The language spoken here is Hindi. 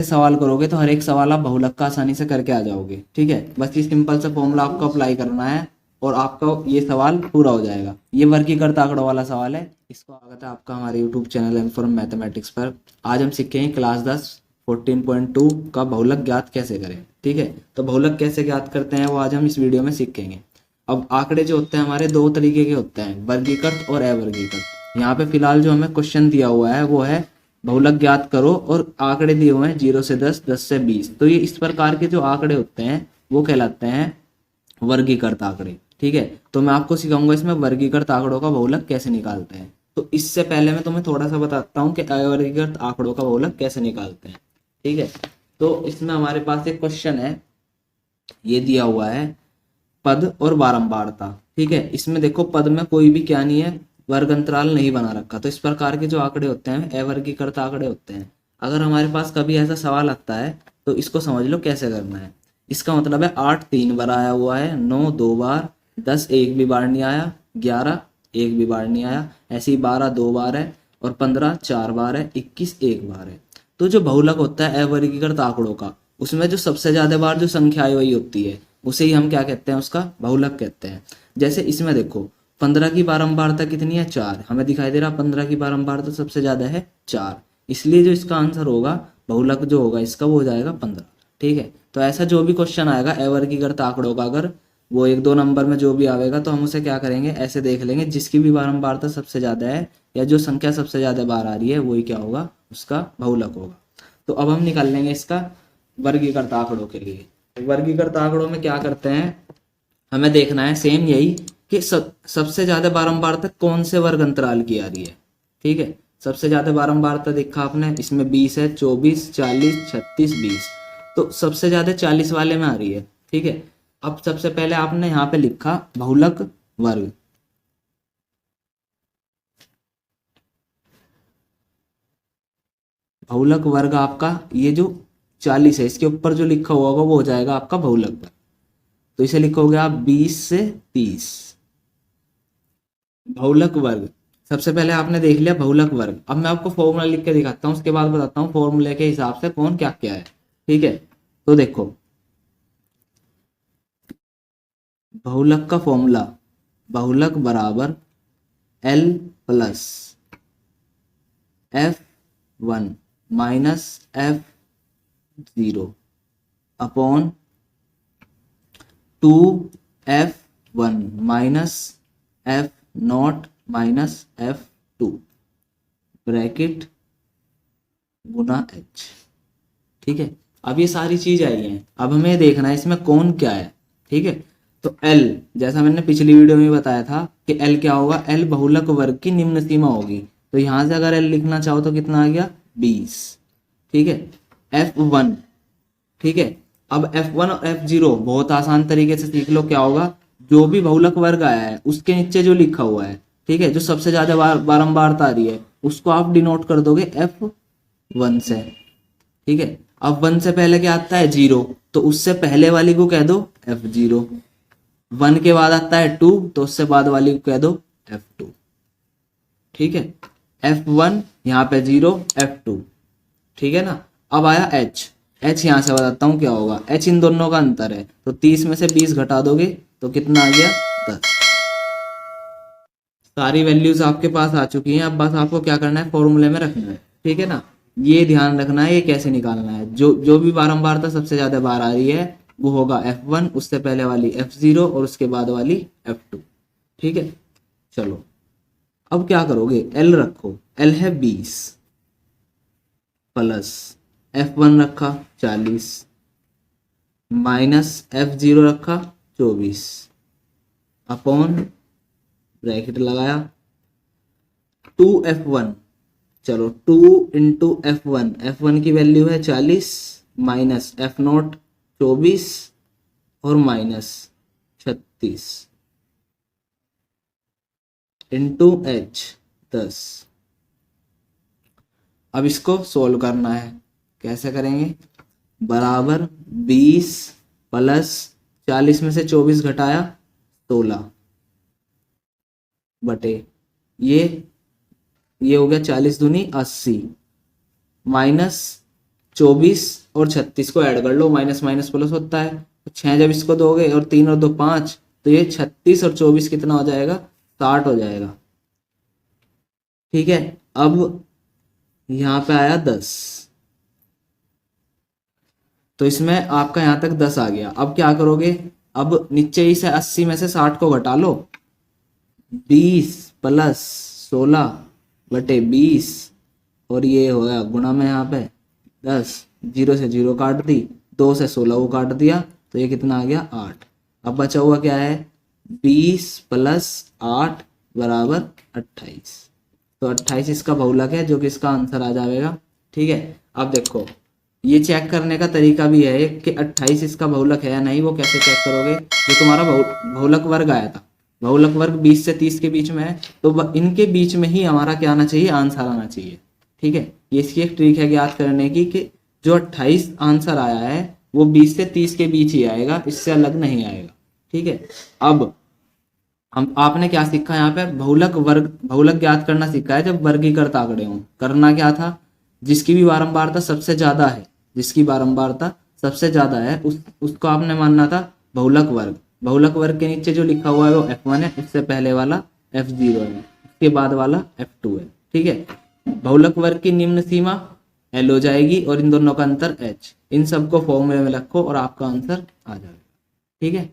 सवाल करोगे तो हर एक सवाल आप बहुलक का आसानी से करके आ जाओगे। ठीक है, बस ये सिंपल सा फॉर्मूला आपको अप्लाई करना है और आपका ये सवाल पूरा हो जाएगा। ये वर्गीकृत आंकड़ों वाला सवाल है। इसको स्वागत है आपका हमारे यूट्यूब चैनल इनफॉर्म मैथमेटिक्स पर। आज हम सीखेंगे क्लास 10 14.2 का बहुलक ज्ञात कैसे करें। ठीक है, तो बहुलक कैसे ज्ञात करते हैं वो आज हम इस वीडियो में सीखेंगे। अब आंकड़े जो होते हैं हमारे दो तरीके के होते हैं, वर्गीकृत और अवर्गीकृत। यहाँ पे फिलहाल जो हमें क्वेश्चन दिया हुआ है वो है बहुलक ज्ञात करो और आंकड़े दिए हुए हैं 0 से 10, 10 से 20। तो ये इस प्रकार के जो आंकड़े होते हैं वो कहलाते हैं वर्गीकृत आंकड़े। ठीक है, तो मैं आपको सिखाऊंगा इसमें वर्गीकृत आंकड़ों का बहुलक कैसे निकालते हैं। तो इससे पहले मैं तुम्हें थोड़ा सा बताता हूँ कि अवर्गीकृत आंकड़ों का बहुलक कैसे निकालते हैं। ठीक है, तो इसमें हमारे पास एक क्वेश्चन है, ये दिया हुआ है पद और बारंबारता। ठीक है, इसमें देखो पद में कोई भी क्या नहीं है, वर्ग अंतराल नहीं बना रखा। तो इस प्रकार के जो आंकड़े होते हैं अवर्गीकृत आंकड़े होते हैं। अगर हमारे पास कभी ऐसा सवाल आता है तो इसको समझ लो कैसे करना है। इसका मतलब है 8 3 बार आया हुआ है, 9 2 बार, 10 एक भी बार नहीं आया, 11 एक भी बार नहीं आया, ऐसे ही 12 2 बार है और 15 4 बार है, 21 एक बार है। तो जो बहुलक होता है अवर्गीकृत आंकड़ों का, उसमें जो सबसे ज्यादा बार जो संख्या आई हुई होती है उसे ही हम क्या कहते हैं, उसका बहुलक कहते हैं। जैसे इसमें देखो 15 की बारंबारता कितनी है, 4। हमें दिखाई दे रहा 15 की बारंबारता सबसे ज्यादा है 4, इसलिए जो इसका आंसर होगा बहुलक जो होगा इसका वो हो जाएगा 15। ठीक है, तो ऐसा जो भी क्वेश्चन आएगा अवर्गीकृत आंकड़ों का, अगर वो 1 2 नंबर में जो भी आएगा तो हम उसे क्या करेंगे, ऐसे देख लेंगे जिसकी भी बारंबारता सबसे ज्यादा है या जो संख्या सबसे ज्यादा बार आ रही है वही क्या होगा, उसका बहुलक होगा। तो अब हम निकाल लेंगे इसका वर्गीकृत आंकड़ों के लिए। वर्गीकृत आंकड़ों में क्या करते हैं, हमें देखना है सेम यही कि सबसे ज्यादा बारंबारता कौन से वर्ग अंतराल की आ रही है। ठीक है, सबसे ज्यादा बारंबारता देखा आपने, इसमें 20 है, 24 40 36 20। तो सबसे ज्यादा 40 वाले में आ रही है। ठीक है, अब सबसे पहले आपने यहाँ पे लिखा बहुलक वर्ग। बहुलक वर्ग आपका ये जो 40 है इसके ऊपर जो लिखा हुआ होगा वो हो जाएगा आपका बहुलक वर्ग। तो इसे लिखोगे आप 20 से 30 बहुलक वर्ग। सबसे पहले आपने देख लिया बहुलक वर्ग। अब मैं आपको फॉर्मूला लिख के दिखाता हूँ, उसके बाद बताता हूँ फॉर्मूले के हिसाब से कौन क्या क्या है। ठीक है, तो देखो बहुलक का फॉर्मूला, बहुलक बराबर L plus F1 minus F0 upon 2F1 minus F0 minus F2 bracket गुना H। ठीक है, अब ये सारी चीज आई हैं, अब हमें देखना है इसमें कौन क्या है। ठीक है, तो L जैसा मैंने पिछली वीडियो में बताया था कि L क्या होगा, L बहुलक वर्ग की निम्न सीमा होगी। तो यहां से अगर L लिखना चाहो तो कितना आ गया 20। ठीक है, F1। ठीक है, अब F1 और F0 बहुत आसान तरीके से सीख लो क्या होगा, जो भी बहुलक वर्ग आया है उसके नीचे जो लिखा हुआ है, ठीक है, जो सबसे ज्यादा बारंबारता आ रही है उसको आप डिनोट कर दोगे F1 से। ठीक है, अब 1 से पहले क्या आता है 0, तो उससे पहले वाली को कह दो F0। 1 के बाद आता है 2, तो उससे बाद वाली को कह दो F2। ठीक है, F1 यहाँ पे 0 F2। ठीक है ना, अब आया H यहाँ से बताता हूँ क्या होगा, H इन दोनों का अंतर है। तो 30 में से 20 घटा दोगे तो कितना आ गया 10। सारी वैल्यूज आपके पास आ चुकी हैं, अब बस आपको क्या करना है फॉर्मूले में रखना है। ठीक है ना, ये ध्यान रखना है ये कैसे निकालना है। जो जो भी बारंबारता सबसे ज्यादा बार आ रही है वो होगा F1, उससे पहले वाली F0 और उसके बाद वाली F2। ठीक है, चलो अब क्या करोगे, L रखो, L है 20 प्लस F1 रखा 40 माइनस F0 रखा 24 अपॉन ब्रैकेट लगाया 2F1। चलो 2 इंटू F1 की वैल्यू है 40 माइनस F0 24 और माइनस 36 इंटू H 10। अब इसको सोल्व करना है, कैसे करेंगे, बराबर 20 प्लस 40 में से 24 घटाया 16 बटे ये हो गया 40 दूनी 80 माइनस 24 और 36 को ऐड कर लो, माइनस माइनस प्लस होता है। 6 जब इसको दोगे और 3 और 2 5, तो ये 36 और 24 कितना हो जाएगा, 60 हो जाएगा। ठीक है, अब यहाँ पे आया 10, तो इसमें आपका यहाँ तक 10 आ गया। अब क्या करोगे, अब नीचे ही से 80 में से 60 को घटा लो, 20 प्लस 16 बटे 20, और ये हो गया गुणा में यहाँ पे 10, 0 से 0 काट दी, 2 से 16 को काट दिया, तो ये कितना आ गया, 8। अब बचा हुआ क्या है, 20 प्लस 8 बराबर 28। तो 28 इसका बहुलक है, जो कि इसका आंसर आ जाएगा। ठीक है, अब देखो ये चेक करने का तरीका भी है कि 28 इसका बहुलक है या नहीं। वो कैसे चेक करोगे, जो तुम्हारा बहुलक वर्ग आया था, बहुलक वर्ग 20 से 30 के बीच में है, तो इनके बीच में ही हमारा क्या आना चाहिए, आंसर आना चाहिए। ठीक है, ये इसकी एक ट्रिक है ज्ञात करने की कि जो 28 आंसर आया है वो 20 से 30 के बीच ही आएगा, इससे अलग नहीं आएगा। ठीक है, अब हम आपने क्या सीखा यहाँ पे, बहुलक ज्ञात करना सीखा है जब वर्गीकृत आंकड़े हों। करना क्या था, जिसकी भी बारंबारता सबसे ज्यादा है, जिसकी बारंबारता सबसे ज्यादा है उसको आपने मानना था बहुलक वर्ग। बहुलक वर्ग के नीचे जो लिखा हुआ है वो F1 है, उससे पहले वाला F0 है, उसके बाद वाला F2 है। ठीक है, बहुलक वर्ग की निम्न सीमा L हो जाएगी और इन दोनों का अंतर H। इन सबको फॉर्मूले में रखो और आपका आंसर आ जाएगा। ठीक है।